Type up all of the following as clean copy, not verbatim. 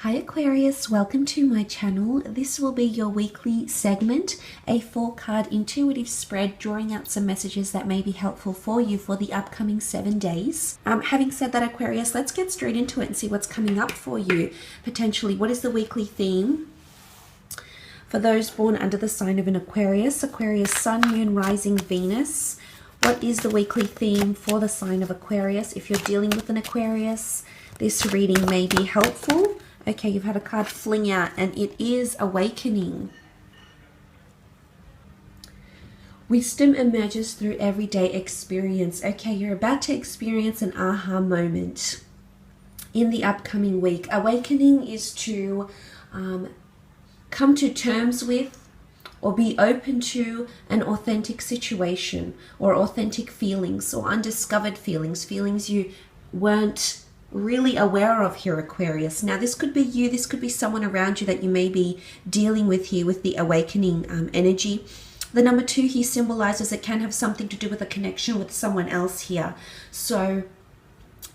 Hi Aquarius, welcome to my channel. This will be your weekly segment, a 4-card intuitive spread, drawing out some messages that may be helpful for you for the upcoming 7 days. Having said that, Aquarius, let's get straight into it and see what's coming up for you. Potentially, what is the weekly theme for those born under the sign of an Aquarius? Aquarius, Sun, Moon, Rising, Venus. What is the weekly theme for the sign of Aquarius? If you're dealing with an Aquarius, this reading may be helpful. Okay, you've had a card fling out, and it is awakening. Wisdom emerges through everyday experience. Okay, you're about to experience an aha moment in the upcoming week. Awakening is to come to terms with or be open to an authentic situation or authentic feelings or undiscovered feelings, feelings you weren't really aware of here, Aquarius. Now, this could be you, this could be someone around you that you may be dealing with here with the awakening energy. The number 2 here symbolizes it can have something to do with a connection with someone else here. So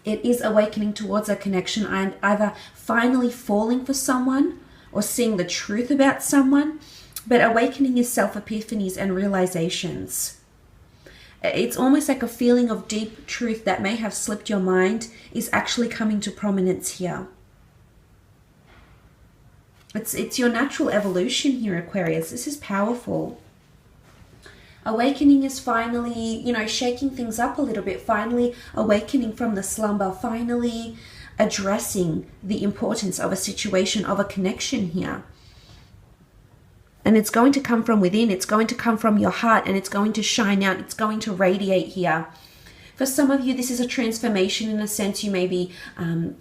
it is awakening towards a connection and either finally falling for someone or seeing the truth about someone. But awakening is self-epiphanies and realizations. It's almost like a feeling of deep truth that may have slipped your mind is actually coming to prominence here. It's your natural evolution here, Aquarius. This is powerful. Awakening is finally, shaking things up a little bit, finally awakening from the slumber, finally addressing the importance of a situation, of a connection here. And it's going to come from within, it's going to come from your heart, and it's going to shine out, it's going to radiate here. For some of you, this is a transformation in a sense. You may be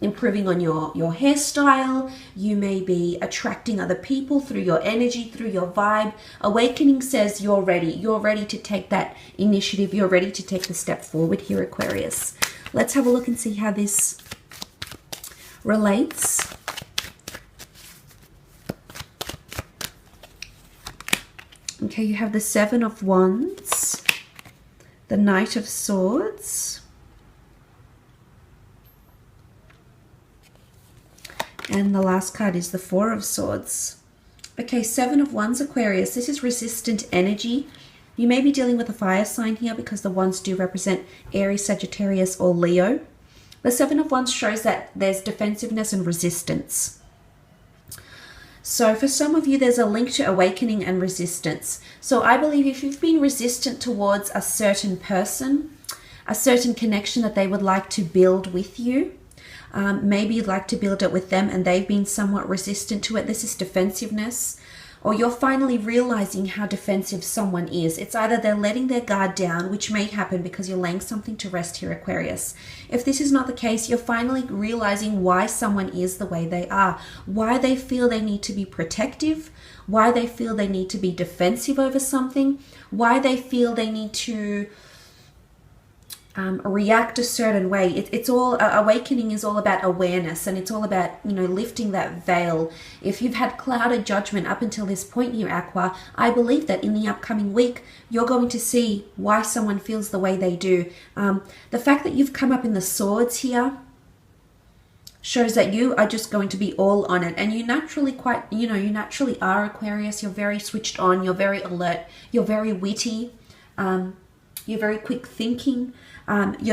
improving on your hairstyle, you may be attracting other people through your energy, through your vibe. Awakening says you're ready to take that initiative, you're ready to take the step forward here, Aquarius. Let's have a look and see how this relates. Okay, you have the 7 of Wands, the Knight of Swords, and the last card is the 4 of Swords. Okay, 7 of Wands, Aquarius. This is resistant energy. You may be dealing with a fire sign here because the Wands do represent Aries, Sagittarius, or Leo. The 7 of Wands shows that there's defensiveness and resistance. So for some of you, there's a link to awakening and resistance. So I believe if you've been resistant towards a certain person, a certain connection that they would like to build with you, maybe you'd like to build it with them and they've been somewhat resistant to it. This is defensiveness. Or you're finally realizing how defensive someone is. It's either they're letting their guard down, which may happen because you're laying something to rest here, Aquarius. If this is not the case, you're finally realizing why someone is the way they are, why they feel they need to be protective, why they feel they need to be defensive over something, why they feel they need to react a certain way. It's all, awakening is all about awareness, and it's all about, lifting that veil. If you've had clouded judgment up until this point here, Aqua, I believe that in the upcoming week, you're going to see why someone feels the way they do. The fact that you've come up in the swords here shows that you are just going to be all on it, and you naturally you naturally are, Aquarius. You're very switched on, you're very alert, you're very witty, you're very quick thinking.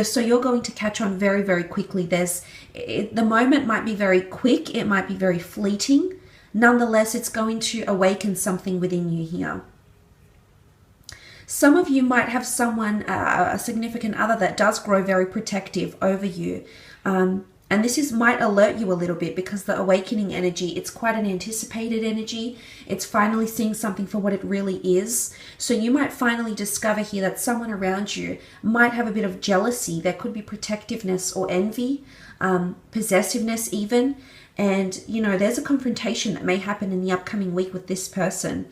So you're going to catch on very, very quickly. The moment might be very quick, it might be very fleeting. Nonetheless, it's going to awaken something within you here. Some of you might have someone, a significant other, that does grow very protective over you. And this might alert you a little bit because the awakening energy, it's quite an anticipated energy. It's finally seeing something for what it really is. So you might finally discover here that someone around you might have a bit of jealousy. There could be protectiveness or envy, possessiveness even. And, there's a confrontation that may happen in the upcoming week with this person.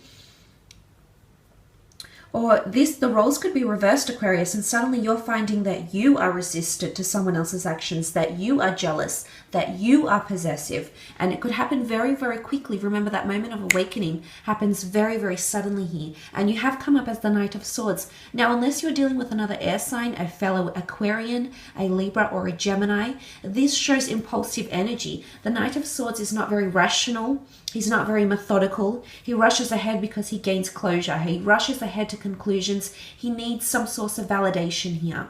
Or the roles could be reversed, Aquarius, and suddenly you're finding that you are resistant to someone else's actions, that you are jealous, that you are possessive. And it could happen very, very quickly. Remember, that moment of awakening happens very, very suddenly here. And you have come up as the Knight of Swords. Now, unless you're dealing with another air sign, a fellow Aquarian, a Libra, or a Gemini, this shows impulsive energy. The Knight of Swords is not very rational. He's not very methodical. He rushes ahead because he gains closure. He rushes ahead to conclusions. He needs some source of validation here.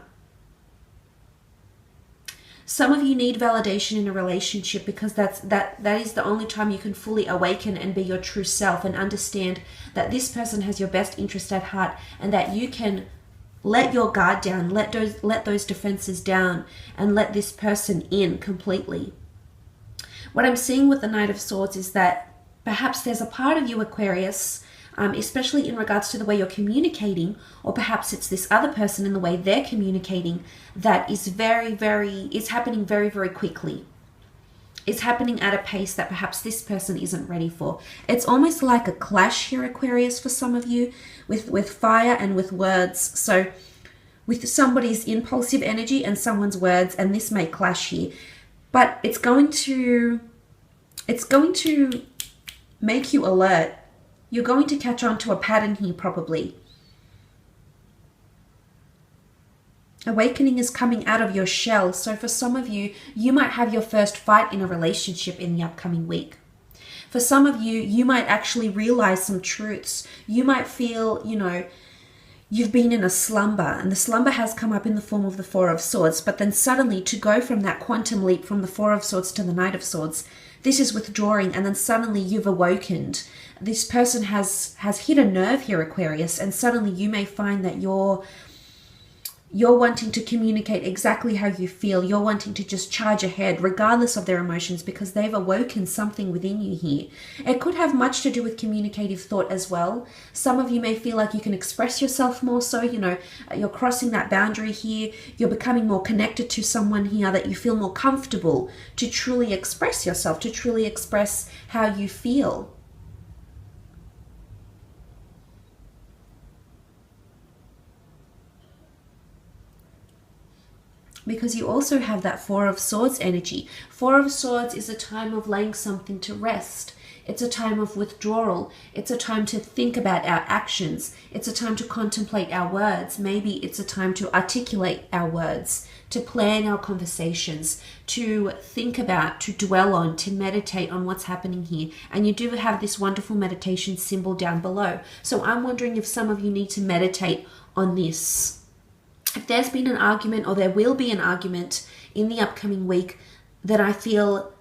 Some of you need validation in a relationship because that is the only time you can fully awaken and be your true self and understand that this person has your best interest at heart and that you can let your guard down, let those defenses down, and let this person in completely. What I'm seeing with the Knight of Swords is that perhaps there's a part of you, Aquarius, especially in regards to the way you're communicating, or perhaps it's this other person in the way they're communicating, that is is happening very, very quickly. It's happening at a pace that perhaps this person isn't ready for. It's almost like a clash here, Aquarius, for some of you, with fire and with words. So with somebody's impulsive energy and someone's words, and this may clash here. But it's going to make you alert. You're going to catch on to a pattern here, probably. Awakening is coming out of your shell. So for some of you, you might have your first fight in a relationship in the upcoming week. For some of you, you might actually realize some truths. You might feel, you've been in a slumber, and the slumber has come up in the form of the Four of Swords. But then suddenly, to go from that quantum leap from the Four of Swords to the Knight of Swords, this is withdrawing, and then suddenly you've awakened. This person has hit a nerve here, Aquarius, and suddenly you may find that you're wanting to communicate exactly how you feel. You're wanting to just charge ahead regardless of their emotions because they've awoken something within you here. It could have much to do with communicative thought as well. Some of you may feel like you can express yourself more so, you're crossing that boundary here. You're becoming more connected to someone here that you feel more comfortable to truly express yourself, to truly express how you feel. Because you also have that Four of Swords energy. Four of Swords is a time of laying something to rest. It's a time of withdrawal. It's a time to think about our actions. It's a time to contemplate our words. Maybe it's a time to articulate our words, to plan our conversations, to think about, to dwell on, to meditate on what's happening here. And you do have this wonderful meditation symbol down below. So I'm wondering if some of you need to meditate on this. If there's been an argument, or there will be an argument in the upcoming week, then I feel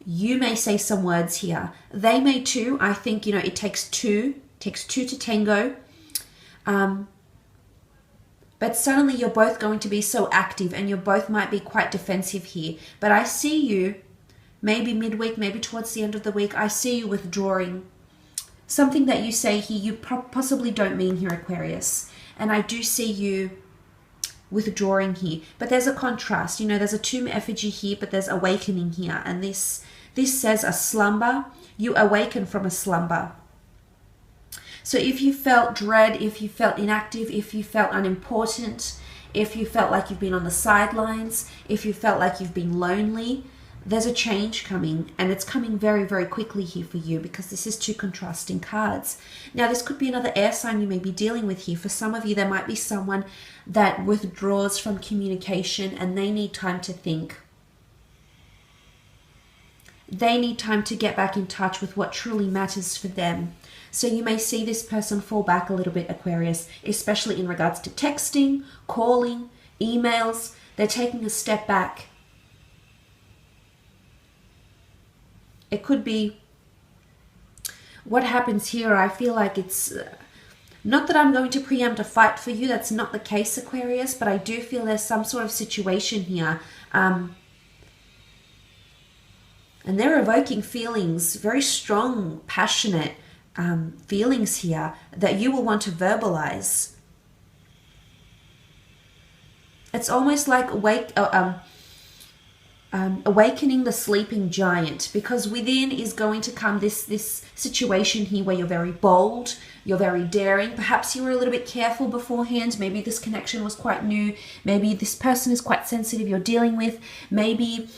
you may say some words here. They may too. I think, it takes two to tango. But suddenly you're both going to be so active and you both might be quite defensive here. But I see you, maybe midweek, maybe towards the end of the week, I see you withdrawing. Something that you say here, you possibly don't mean here, Aquarius. And I do see you withdrawing here, but there's a contrast. There's a tomb effigy here, but there's awakening here, and this says a slumber. You awaken from a slumber. So if you felt dread, if you felt inactive, if you felt unimportant, if you felt like you've been on the sidelines, if you felt like you've been lonely, there's a change coming, and it's coming very, very quickly here for you because this is two contrasting cards. Now, this could be another air sign you may be dealing with here. For some of you, there might be someone that withdraws from communication and they need time to think. They need time to get back in touch with what truly matters for them. So you may see this person fall back a little bit, Aquarius, especially in regards to texting, calling, emails. They're taking a step back. It could be what happens here. I feel like it's not that I'm going to preempt a fight for you. That's not the case, Aquarius, but I do feel there's some sort of situation here. And they're evoking feelings, very strong, passionate feelings here that you will want to verbalize. It's almost like awakening the sleeping giant, because within is going to come this situation here where you're very bold, you're very daring. Perhaps you were a little bit careful beforehand. Maybe this connection was quite new. Maybe this person is quite sensitive you're dealing with. Maybe,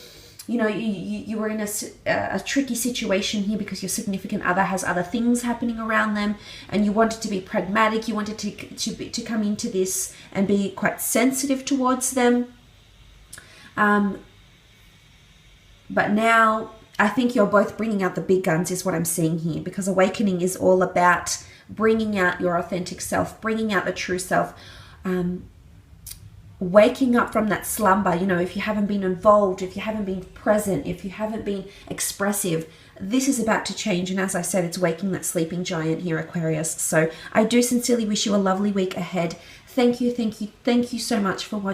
you know, you were in a tricky situation here because your significant other has other things happening around them, and you wanted to be pragmatic. You wanted to come into this and be quite sensitive towards them. But now I think you're both bringing out the big guns is what I'm seeing here, because awakening is all about bringing out your authentic self, bringing out the true self, waking up from that slumber. You know, if you haven't been involved, if you haven't been present, if you haven't been expressive, this is about to change. And as I said, it's waking that sleeping giant here, Aquarius. So I do sincerely wish you a lovely week ahead. Thank you so much for watching.